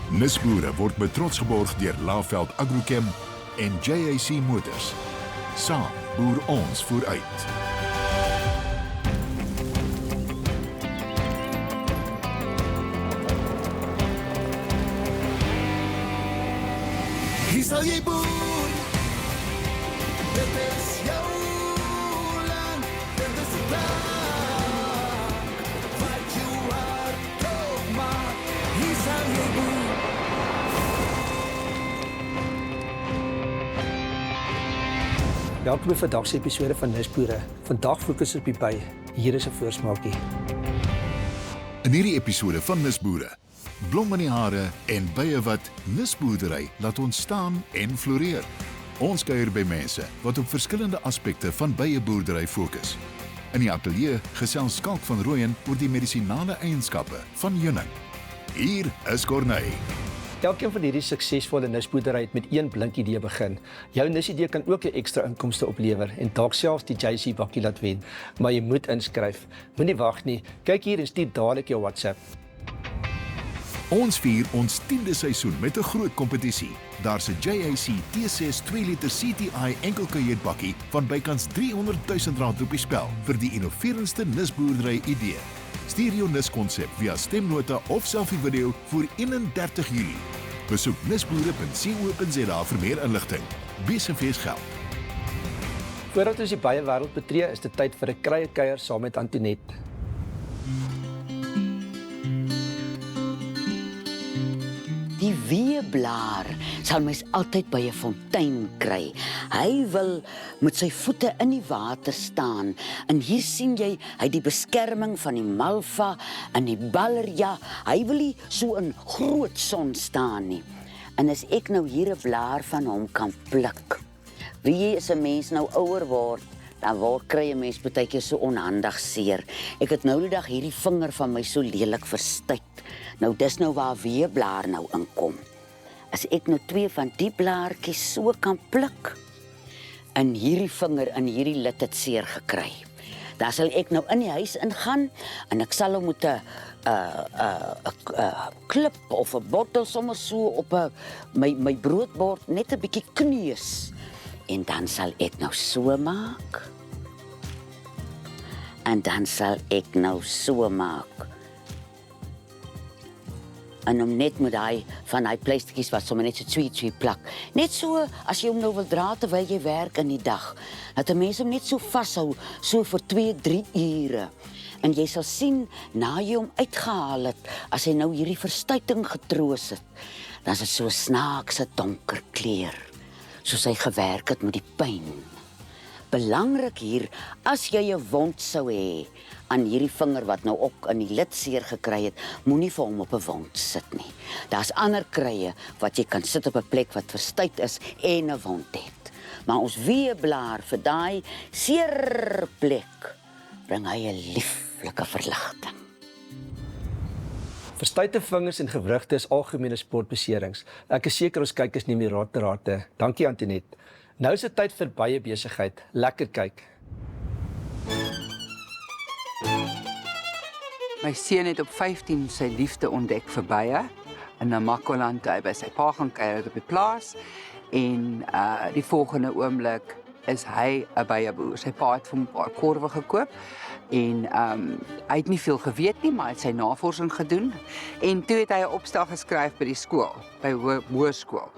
Nisboere word met trots geborg deur Laveld Agrochem en JAC Motors. Saam boer ons vooruit. Hier sal jy boer, dit is jou land, dit is die plek, wat jou hart opmaak, hier sal jy boer. Welkom by vandag se episode van Nisboere. Vandag fokus op die by. Hier is 'n voorsmaakie. In hierdie episode van Nisboere, blom in die hare en bye wat nisboerdery laat ontstaan en floreer. Ons kuier by mense wat op verskillende aspekte van byeboerdery fokus. In die ateljee gesels Skalk van Rooyen oor die medisinale eienskappe van heuning. Hier is Corneille. Elkeen van hierdie suksesvolle nisboerdery het met een blink idee begin. Jou nisidee kan ook 'n ekstra inkomste oplewer en dalk selfs die JC bakkie laat wen. Maar jy moet inskryf. Moenie wag nie. Kyk hier en stuur dadelik jou WhatsApp. Ons vier ons 10de seisoen met 'n groot kompetisie. Daar's 'n JAC T6 2 liter CTI enkelkajuitbakkie van bykans R300 000 op die spel vir die innoverendste nisboerdery idee. Stuur jou niskonsep via stemnota of selfie video voor 31 Julie. Besoek nisboere.co.za vir meer inligting. BSF geld. Voordat ons die baie wêreld betree, is dit tyd vir 'n kruiekuier saam met Antonet. Die weeblaar sal mens altyd by 'n fontein kry. Hy wil met sy voete in die water staan. En hier sien jy, hy die beskerming van die malva en die ballerja. Hy wil nie so in groot son staan nie. En as ek nou hier 'n blaar van hom kan pluk. Wie jy as 'n mens nou ouer word, dan kry 'n mens baie keer so onhandig seer. Ek het nou die dag hierdie vinger van my so lelik verstuit. Nou dis nou waar weeblaar nou inkom. As ek nou 2 van die blaartjies so kan pluk, en hierdie vinger in hierdie lid het seer gekry, dan sal ek nou in die huis ingaan en ek sal hom met 'n klip of 'n bottel sommer so op my broodbord net 'n bietjie kneus. En dan sal ek nou so maak. En dan sal ek nou so maak. En om net met van die pleistertjies wat sommer net so twee plak. Net so, as jy hom nou wil dra terwyl jy werk in die dag, dat 'n mens hom net so vashou, so vir 2-3 ure. En jy sal sien, na jy hom uitgehaal het, as hy nou hierdie verstuiting getroos het, dan is dit so 'n snaakse donker kleur, soos hy gewerk het met die pyn. Belangrik hier, as jy 'n wond sou hê aan hierdie vinger wat nou ook in die lid seer gekry het, moenie vir hom op 'n wond sit nie. Daar's ander krye wat jy kan sit op 'n plek wat verstuit is en 'n wond het. Maar ons weeblaar vir daai seer plek bring hy 'n lieflike verligting. Verstuite vingers en gewrigte is algemene sportbeserings. Ek is seker ons kykers neem die raad te rate. Dankie Antonet. Nou is dit tyd vir baie besigheid. Lekker kyk. My seun het op 15 sy liefde ontdek vir bye in Namakoland. Hy by sy pa gaan kuier op die plaas en die volgende oomblik is hy 'n byeboer. Sy pa het vir hom 'n paar korwe gekoop en hy het nie veel geweet nie, maar hy het sy navorsing gedoen en toe het hy 'n opstel geskryf by die skool, by hoërskool.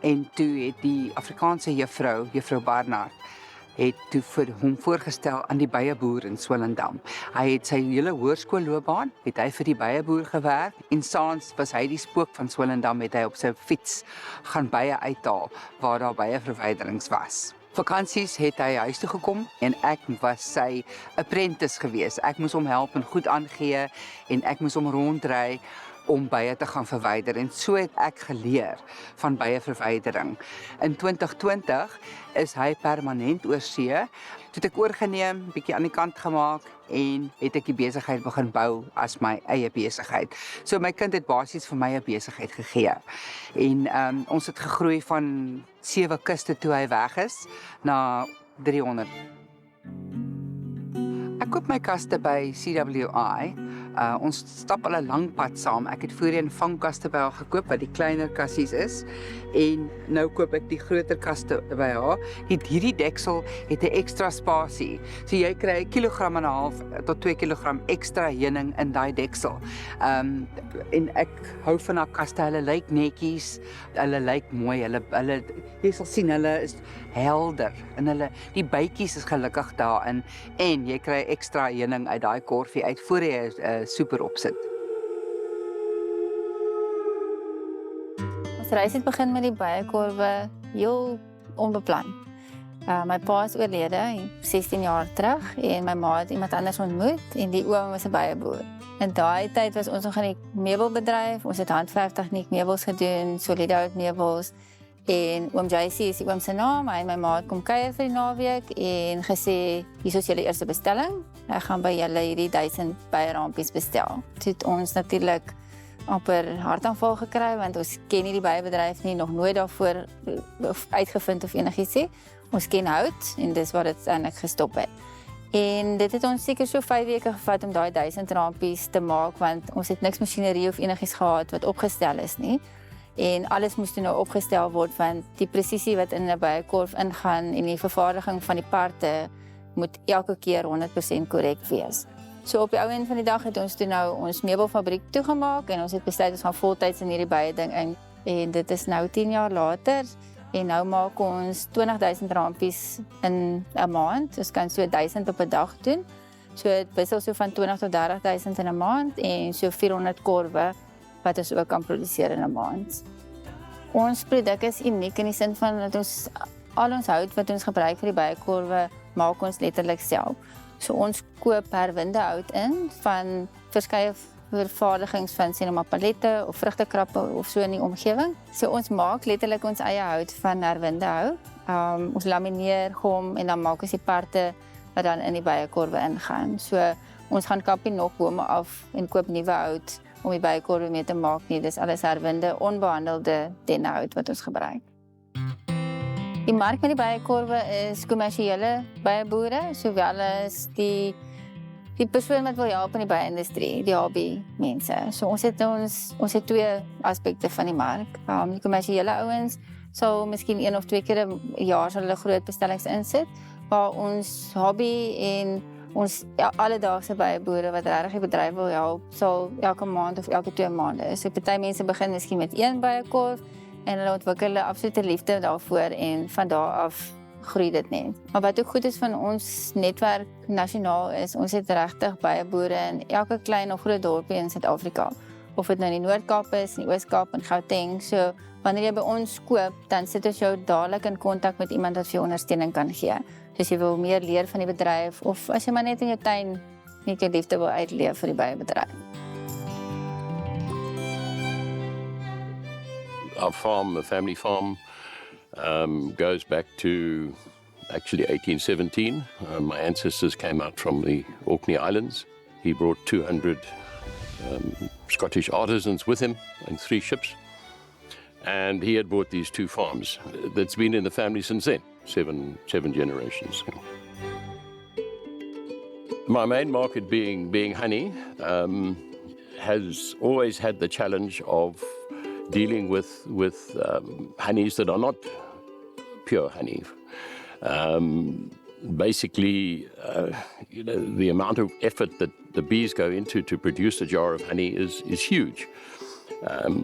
En toe het die Afrikaanse juffrou Barnard, het toe vir hom voorgestel aan die byeboer in Swellendam. Hy het sy hele hoërskoolloopbaan, het hy vir die byeboer gewerk en saans was hy die spook van Swellendam, het hy op sy fiets gaan bye uithaal waar daar byeverwyderings was. Vakansies het hy huis toe gekom en ek was sy apprentice gewees. Ek moes hom help en goed aangee en ek moes hom rondry om bye te gaan verwyder en so het ek geleer van byeverwydering. In 2020 is hy permanent oor see. Toe het ek oorgeneem, bietjie aan die kant gemaak en het ek die besigheid begin bou as my eie besigheid. So my kind het basies vir my 'n besigheid gegee. En ons het gegroei van 7 kuste toe hy weg is na 300. Ek koop my kaste by CWI. Ons stap al 'n lang pad saam. Ek het voorheen vangkaste by haar gekoop wat die kleiner kassies is en nou koop ek die groter kaste by haar. Hierdie deksel het 'n ekstra spasie. So jy kry 1,5 kg tot 2 kg ekstra heuning in daai deksel. En ek hou van haar kaste. Hulle lyk netjies, hulle lyk mooi. Hulle jy sal sien hulle is helder en die bytjies is gelukkig daarin en jy kry ekstra heuning uit daai korfie uit voor jy super opsit. Ons reis het begin met die bijekorwe heel onbeplan. My pa is oorlede 16 jaar terug en my ma het iemand anders ontmoet en die oom was 'n bijeboer. In daai tyd was ons nog in die meubelbedryf, ons het handverftegniek meubels gedoen, Solidout meubels en oom JC is die oom se naam, hy en my ma het kom kuier vir die naweek en gesê, hier is julle eerste bestelling, ek gaan by julle hierdie 1000 bijerampies bestel. Toe het ons natuurlik amper hartaanval gekry, want ons ken nie die bijebedryf nie, nog nooit daarvoor uitgevind of enigiets nie. Ons ken hout en dis wat dit eintlik gestop het. En dit het ons seker so 5 weke gevat om daai 1000 rampies te maak, want ons het niks masjinerie of enigiets gehad wat opgestel is nie. En alles moes toe nou opgestel word, want die presisie wat in 'n bijekorf ingaan en die vervaardiging van die parte moet elke keer 100% korrek wees. So op die ou end van die dag het ons toe nou ons meubelfabriek toegemaak en ons het besluit ons gaan voltyds in hierdie baie ding in. En dit is nou 10 jaar later en nou maak ons 20.000 rampies in 'n maand. Ons kan so 1000 op 'n dag doen. So dit wissel so van 20 tot 30.000 in 'n maand en so 400 korwe wat ons ook kan produseer in 'n maand. Ons produk is uniek in die sin van dat ons al ons hout wat ons gebruik vir die bijekorwe maak ons letterlik self. So ons koop herwinde hout in van verskeie vervaardigings van sê nou maar palette of vrugtekrappe of so in die omgewing. So ons maak letterlik ons eie hout van herwinde hout. Ons lamineer hom en dan maak ons die parte wat dan in die bijekorwe ingaan. So ons gaan kap nie nog bome af en koop nuwe hout om die bijekorwe mee te maak nie. Dis alles herwinde, onbehandelde dennenhout wat ons gebruik. Die mark met die bijekorwe is kommersiële bijeboere, sowel as die persoon wat wil help in die bijeindustrie, die hobby mense. So ons het 2 aspekte van die mark. Die kommersiële ouens sal miskien 1 of 2 keer 'n jaar sal hulle groot bestellings insit, waar ons hobby en ons alledaagse bijeboere wat regtig die bedryf wil help, sal elke maand of elke 2 maande. So party mense begin miskien met 1 bijekorf en hulle ontwikkel 'n absolute liefde daarvoor en van daar af groei dit net. Maar wat ook goed is van ons netwerk nasionaal is, ons het regtig bijeboere in elke klein of groot dorpie in Suid-Afrika. Of dit nou in die Noord-Kaap is, in die Oos-Kaap en Gauteng. So wanneer jy by ons koop, dan sit ons jou dadelik in kontak met iemand wat vir jou ondersteuning kan gee. So as jy wil meer leer van die bedryf of as jy maar net in jou tuin net jou liefde wil uitleef vir die bijebedryf. Our farm, a family farm, goes back to actually 1817. My ancestors came out from the Orkney Islands. He brought 200 Scottish artisans with him in 3 ships. And he had bought these 2 farms. That's been in the family since then, 7 generations. My main market being honey, has always had the challenge of dealing with honeys that are not pure honey. Basically, the amount of effort that the bees go into to produce a jar of honey is huge.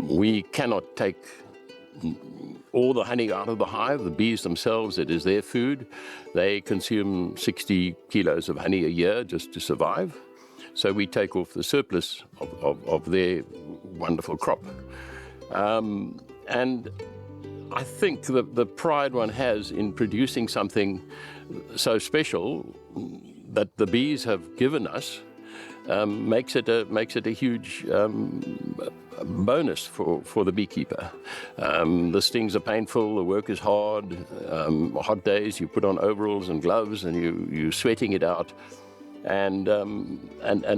We cannot take all the honey out of the hive. The bees themselves, it is their food. They consume 60 kilos of honey a year just to survive. So we take off the surplus of their wonderful crop. And I think the pride one has in producing something so special that the bees have given us makes it a huge bonus for the beekeeper. The stings are painful, the work is hard, hot days, you put on overalls and gloves and you're sweating it out, and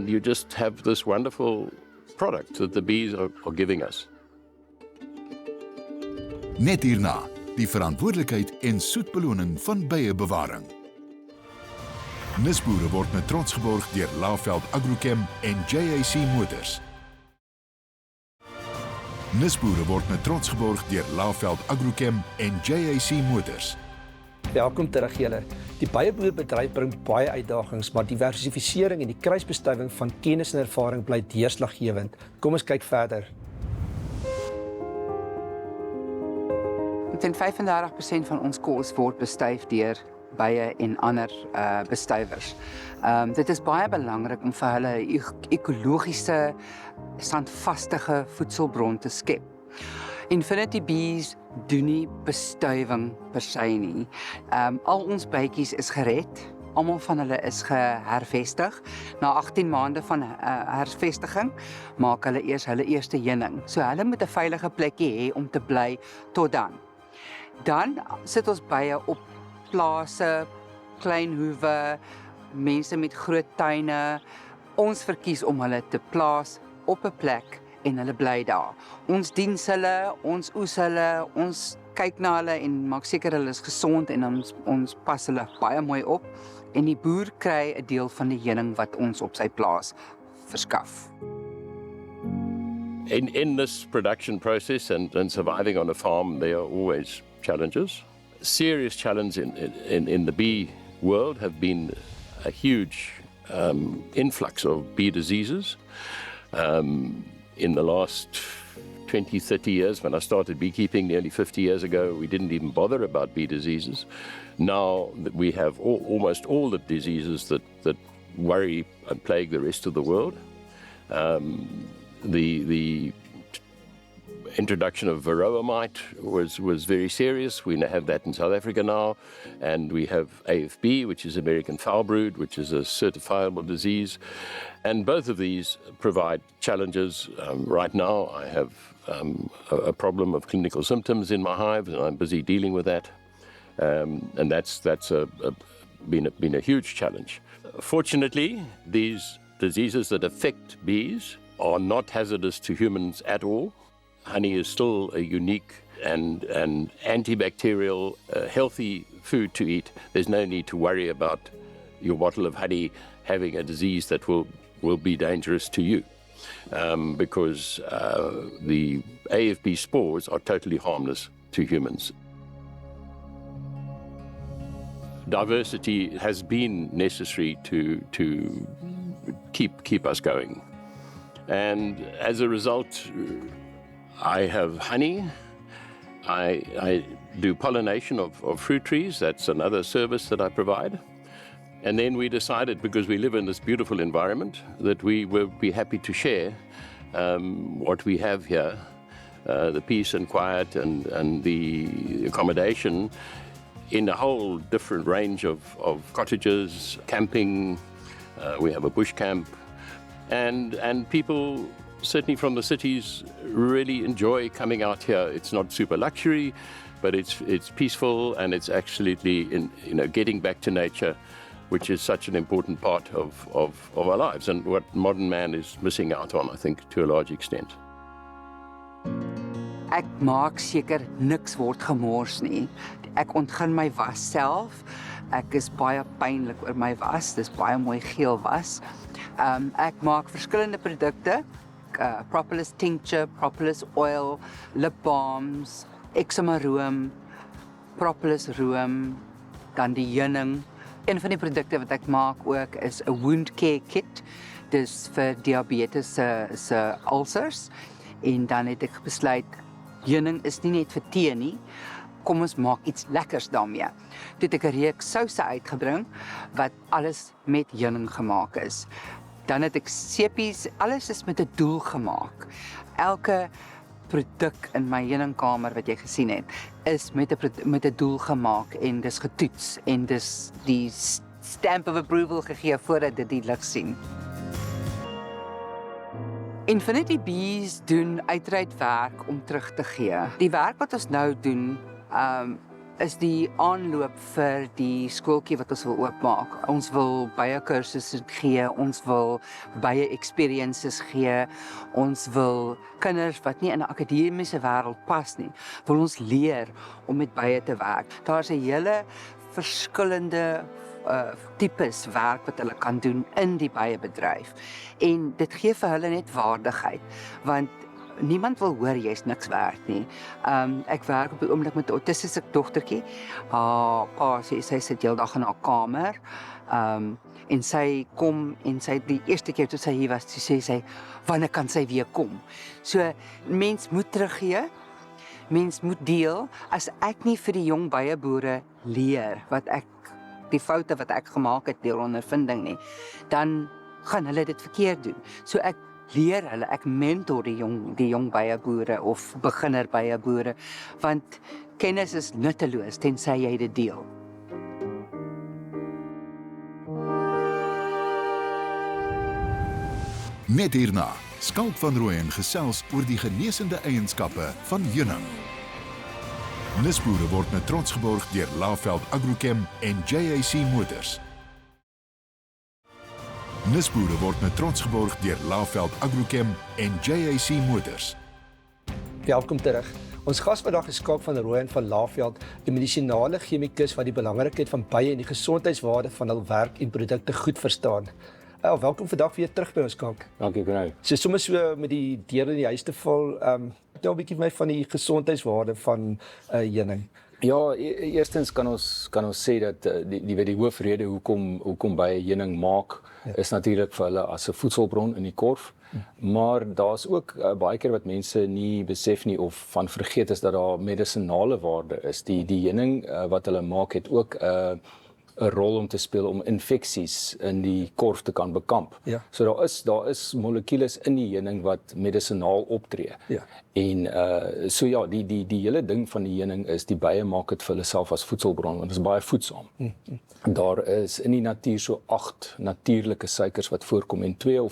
you just have this wonderful product that the bees are giving us. Net hierna, die verantwoordelikheid en soetbeloning van byebewaring. Nisboere word met trots geborg deur Laveld Agrochem en JAC Motors. Nisboere word met trots geborg deur Laveld Agrochem en JAC Motors. Welkom terug julle. Die byeboerbedryf bring baie uitdagings, maar diversifisering en die kruisbestuiving van kennis en ervaring bly deurslaggewend. Kom ons kyk verder. Omtrent 35% van ons kos word bestuif deur bye en ander bestuivers. Dit is baie belangrik om vir hulle 'n ekologiese, standvastige voedselbron te skep. Infinity Bees doen nie bestuiving per se nie. Al ons bytjies is gered. Almal van hulle is gehervestig. Na 18 maande van hervestiging maak hulle eers hulle eerste heuning. So hulle moet 'n veilige plekkie hê om te bly tot dan. Dan sit ons bye op plase, klein hoewe, mense met groot tuine. Ons verkies om hulle te plaas op 'n plek en hulle bly daar. Ons diens hulle, ons oes hulle, ons kyk na hulle en maak seker hulle is gesond en ons pas hulle baie mooi op en die boer kry 'n deel van die heuning wat ons op sy plaas verskaf. In this production process and surviving on a farm, there are always challenges. Serious challenge in the bee world have been a huge influx of bee diseases. In the last 20, 30 years, when I started beekeeping nearly 50 years ago, we didn't even bother about bee diseases. Now that we have almost all the diseases that worry and plague the rest of the world. The introduction of varroa mite was very serious. We have that in South Africa now, and we have AFB, which is American foul brood, which is a certifiable disease. And both of these provide challenges. Right now, I have a problem of clinical symptoms in my hive, and I'm busy dealing with that. And that's been a huge challenge. Fortunately, these diseases that affect bees are not hazardous to humans at all. Honey is still a unique and antibacterial, healthy food to eat. There's no need to worry about your bottle of honey having a disease that will be dangerous to you, because the AFB spores are totally harmless to humans. Diversity has been necessary to keep us going, and as a result, I have honey. I do pollination of fruit trees. That's another service that I provide. And then we decided, because we live in this beautiful environment, that we would be happy to share what we have here, the peace and quiet and the accommodation in a whole different range of cottages, camping. We have a bush camp, and people certainly from the cities really enjoy coming out here. It's not super luxury, but it's peaceful, and it's absolutely getting back to nature, which is such an important part of our lives, and what modern man is missing out on, I think, to a large extent. Ek maak seker niks word gemors nie. Ek ontgin my was self. Ek is baie pynlik oor my was. Dis baie mooi geel was. Ek maak verskillende produkte. Propolis tincture, propolis oil, lip balms, eczema room, propolis room, dan die heuning. Een van die produkte wat ek maak ook is 'n wound care kit. Dis vir diabetes se ulcers. En dan het ek besluit, heuning is nie net vir tee nie. Kom ons maak iets lekkers daarmee. Toe het ek 'n reeks souse uitgebring wat alles met heuning gemaak is. Dan het ek sepies, alles is met 'n doel gemaak. Elke produk in my heuningkamer wat jy gesien het, is met 'n doel gemaak en dis getoets en dis die stamp of approval gegee voordat dit die lig sien. Infinity Bees doen uitreid werk om terug te gee. Die werk wat ons nou doen, is die aanloop vir die skooltjie wat ons wil oopmaak. Ons wil baie kursusse gee, ons wil baie experiences gee, ons wil kinders wat nie in 'n akademiese wêreld pas nie, wil ons leer om met baie te werk. Daar's 'n hele verskillende tipes werk wat hulle kan doen in die beiebedryf. En dit gee vir hulle net waardigheid, want niemand wil hoor jy's niks werd nie. Ek werk op die oomblik met 'n autistiese dogtertjie. Haar pa sy sit heeldag in haar kamer. En sy kom en sy die eerste keer toe sy hier was, sê sy, wanneer kan sy weer kom? So mens moet teruggee. Mens moet deel. As ek nie vir die jong beieboere leer die foute wat ek gemaak het deur ondervinding nie, dan gaan hulle dit verkeerd doen. So ek leer hulle, ek mentor die jong beieboere of beginner beieboere, want kennis is nutteloos tensy jy dit deel. Net hierna, Skalk van Rooyen gesels oor die genesende eienskappe van heuning. Nisboere word met trots geborg deur Laveld Agrochem en JAC Motors. Nisboere word met trots geborg deur Laveld Agrochem en JAC Motors. Welkom terug. Ons gas vandag is Skalk van Rooyen van Laveld, 'n medisinale chemikus wat die belangrikheid van beie en die gesondheidswaarde van hul werk en produkte goed verstaan. Welkom vandag weer terug by ons, Skalk. Dankie, Corneil. So sommer so met die deur in die huis te val, vertel 'n bietjie vir my van die gesondheidswaarde van heuning. Ja, eerstens kan ons sê dat die hoofrede hoekom baie heuning maak, is natuurlik vir hulle as 'n voedselbron in die korf. Maar daar's ook baie keer wat mense nie besef nie of van vergeet is dat daar medisinale waarde is. Die heuning wat hulle maak het ook 'n rol om te speel om infeksies in die korf te kan bekamp. Ja. So daar is molekules in die heuning wat medisinaal optree. Ja. En so ja, die hele ding van die heuning is die beie maak dit vir hulle self as voedselbron, want dit is baie voedsaam. Daar is in die natuur so 8 natuurlike suikers wat voorkom en 2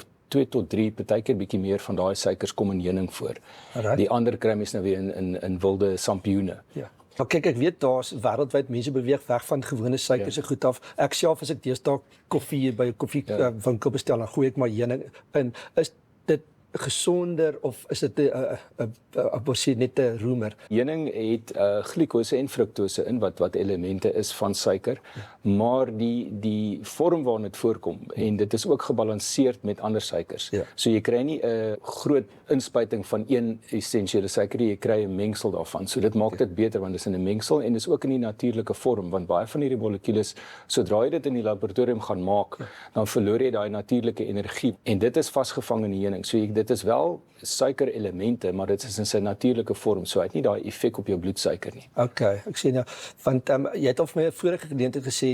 tot 3, partykeer bietjie meer van daai suikers kom in heuning voor. Alright. Die ander kry mens nou weer in wilde sampioene. Ja. Nou kyk, ek weet daar's wêreldwyd mense beweeg weg van gewone suikers en goed af. Ek self as ek deesdae koffie by 'n koffiewinkel bestel, dan gooi ek maar heuning in. Is dit gesonder of is dit 'n net 'n roemer? Heuning het glikose en fruktose in wat elemente is van suiker, maar die vorm waarin dit voorkom en dit is ook gebalanseerd met ander suikers. Ja. So jy kry nie 'n groot inspuiting van een essensiële suiker, jy kry 'n mengsel daarvan. So dit maak dit beter want dit is in 'n mengsel en dis ook in die natuurlike vorm, want baie van hierdie molekules, sodra jy dit in die laboratorium gaan maak, dan verloor jy daai natuurlike energie en dit is vasgevang in die heuning. So dit is wel suikerelemente, maar dit is in sy natuurlike vorm, so hy het nie daai effek op jou bloedsuiker nie. Okay, ek sien nou, want jy het al vir my 'n vorige geleentheid gesê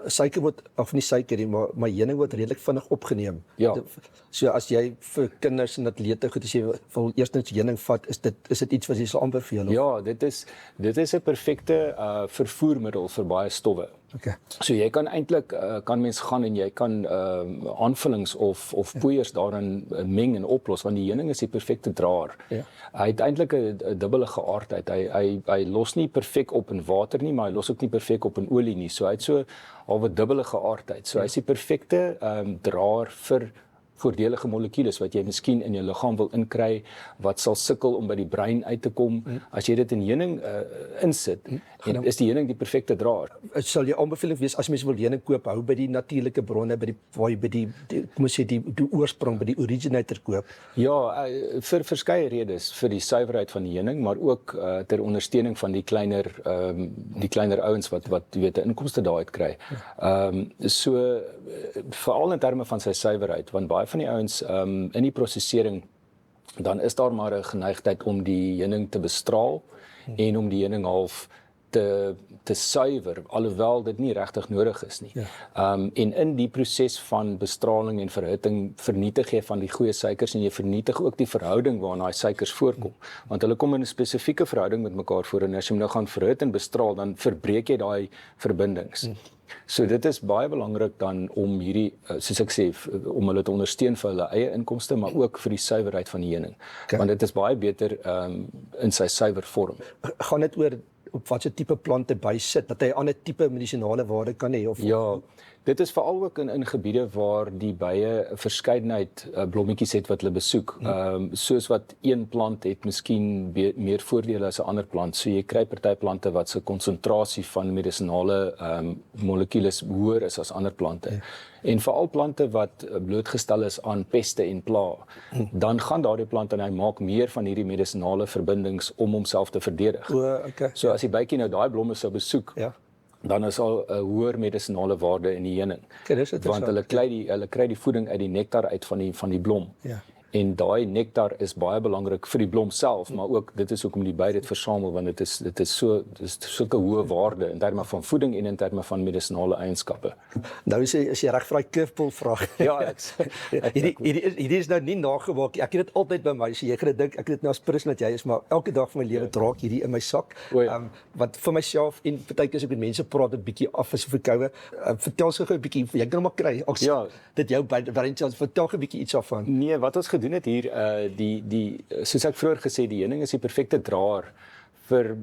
suiker word of nie suiker nie, maar heuning word redelik vinnig opgeneem. Ja. So as jy vir kinders en atlete goed as jy wil eerstens heuning vat, is dit iets wat jy sal aanbeveel? Ja, dit is 'n perfekte vervoermiddel vir baie stowwe. Okay. So jy kan eintlik kan mens gaan en jy kan aanvullings of poeiers daarin meng en oplos, want die heuning is die perfekte draer. Ja. Hy het eintlik 'n dubbele geaardheid. Hy los nie perfek op in water nie, maar hy los ook nie perfek op in olie nie. So hy het so al 'n dubbele geaardheid. So hy is die perfekte draer vir voordelige molekules wat jy miskien in jou liggaam wil inkry, wat sal sukkel om by die brein uit te kom. As jy dit in heuning insit, en is die heuning die perfekte draer. Sal jy aanbeveling wees as mense wil heuning koop, hou by die natuurlike bronne, waar jy by die kom ons sê die oorsprong, by die originator koop? Ja, vir verskeie redes, vir die suiwerheid van die heuning, maar ook ter ondersteuning van die kleiner ouens wat jy weet 'n inkomste daaruit kry. So veral in terme van sy suiwerheid, want baie van die ouens in die prosesering, dan is daar maar 'n geneigtheid om die heuning te bestraal en om die heuning half te suiwer, alhoewel dit nie regtig nodig is nie. Ja. En in die proses van bestraling en verhitting vernietig jy van die goeie suikers en jy vernietig ook die verhouding waarin daai suikers voorkom. Want hulle kom in 'n spesifieke verhouding met mekaar voor en as jy hom nou gaan verhit en bestraal, dan verbreek jy daai verbindings. So dit is baie belangrik dan om hierdie, soos ek sê, om hulle te ondersteun vir hulle eie inkomste, maar ook vir die suiwerheid van die heuning. Okay. Want dit is baie beter in sy suiwer vorm. Gaan dit oor op watter tipe plante bysit dat hy 'n ander tipe medisinale waarde kan hê of Ja, dit is veral ook in gebiede waar die bye 'n verskeidenheid blommetjies het wat hulle besoek. Soos wat een plant het miskien meer voordele as 'n ander plant. So jy kry party plante wat se konsentrasie van medisinale molekules hoër is as ander plante. En veral plante wat blootgestel is aan peste en pla, dan gaan daardie plant en hy maak meer van hierdie medisinale verbindings om homself te verdedig. okay. So as die bytjie nou daai blomme sou besoek, Ja. dan is al 'n hoër medisinale waarde in die heuning. Okay, dis interessant. Want hulle kry die voeding uit die nektar uit van die blom. Ja. En daai nektar is baie belangrik vir die blom self, maar ook dit is hoekom die by dit versamel, want dit is sulke hoë waarde in terme van voeding en in terme van medisinale eienskappe. Nou is jy reg vir daai curveball vraag. Ja, hierdie is nou nie nagemaak nie. Ek het dit altyd by my. So jy gaan dit dink ek het dit nou as prins dat jy is, maar elke dag van my lewe draak hierdie in my sak. Want vir myself en partykeer as ek met mense praat 'n bietjie af is verkoue. Vertel so gou 'n bietjie, jy kan hom maar kry. Dit jou variant, vertel gou 'n bietjie iets af van. Nee, wat ons gedoen het hier, soos ek vroeër gesê, die heuning is die perfekte draer vir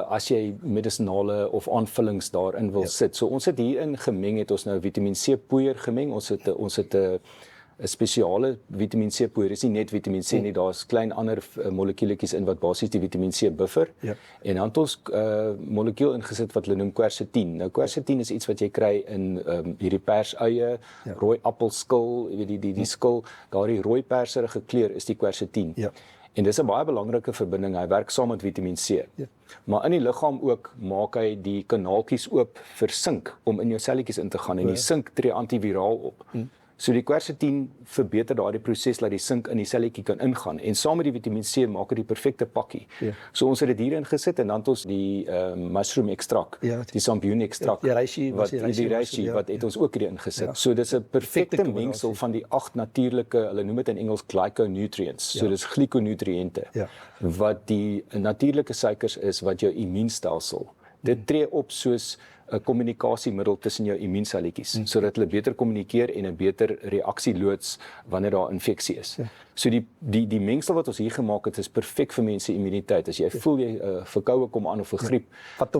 as jy medisinale of aanvullings daarin wil sit. So ons het hierin gemeng, het ons nou Vitamiin C poeier gemeng. Ons het 'n spesiale Vitamiin C poeier. Dis nie net Vitamiin C nie, daar's klein ander molekuletjies in wat basies die Vitamiin C buffer. Ja. En dan het ons molekuul ingesit wat hulle noem quercetin. Nou quercetin is iets wat jy kry in hierdie persuie, rooi appelskil, jy weet die skil, daardie rooi perserige kleur is die quercetin. Ja. En dis 'n baie belangrike verbinding. Hy werk saam met Vitamiin C. Ja. Maar in die liggaam ook maak hy die kanaaltjies oop vir sink om in jou selletjies in te gaan en die sink tree antiviraal op. So die quercetin verbeter daardie proses dat die sink in die selletjie kan ingaan en saam met die Vitamiin C maak dit die perfekte pakkie. Ja. So ons het dit hierin gesit en dan het ons die mushroom ekstrak, die champignon ekstrak, die reishi wat het ons ook hierin gesit. Ja. So dis 'n perfekte mengsel van die 8 natuurlike, hulle noem dit in Engels glyconutrients. So dis glikonutriënte wat die natuurlike suikers is wat jou immuunstelsel. Dit tree op soos 'n kommunikasiemiddel tussen jou immuunselletjies sodat hulle beter kommunikeer en 'n beter reaksie loods wanneer daar infeksie is. So die mengsel wat ons hier gemaak het is perfek vir mense immuniteit. As jy voel jy verkoue kom aan of 'n griep,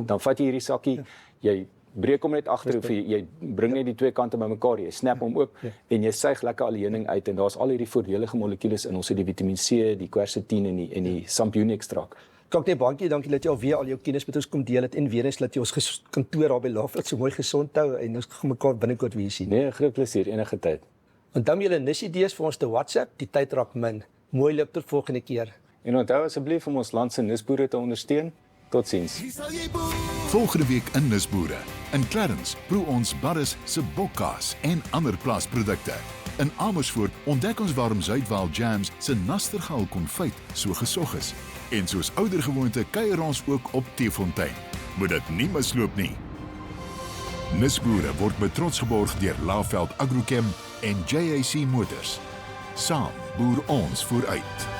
dan vat jy hierdie sakkie, jy breek hom net agter of jy bring net die twee kante bymekaar, jy snap hom oop en jy suig lekker al die heuning uit en daar's al hierdie voordelige molekules in. Ons het die Vitamiin C, die quercetin en die champignon ekstrak. Kak net baie dankie dat jy alweer al jou kennis met ons kom deel het en weer eens dat jy ons kantoor daar by Laveld so mooi gesond hou en ons gaan mekaar binnekort weer sien. Nee, groot plesier enige tyd. Onthou julle nuusidees vir ons te WhatsApp, die tyd raak min. Mooi loop tot volgende keer. En onthou asseblief om ons land se nisboere te ondersteun. Totsiens. Volgende week in Nisboere. In Clarence proe ons Barris se bokkaas en ander plaasprodukte. In Amersfoort ontdek ons waarom Zuidwaal Jams se nastergaal konfyt so gesog is. En soos ouer gewoonte kuier ons ook op Teefontein. Moet dit nie misloop nie. Nisboere word met trots geborg deur Laveld Agrochem en JAC Motors. Saam boer ons vooruit.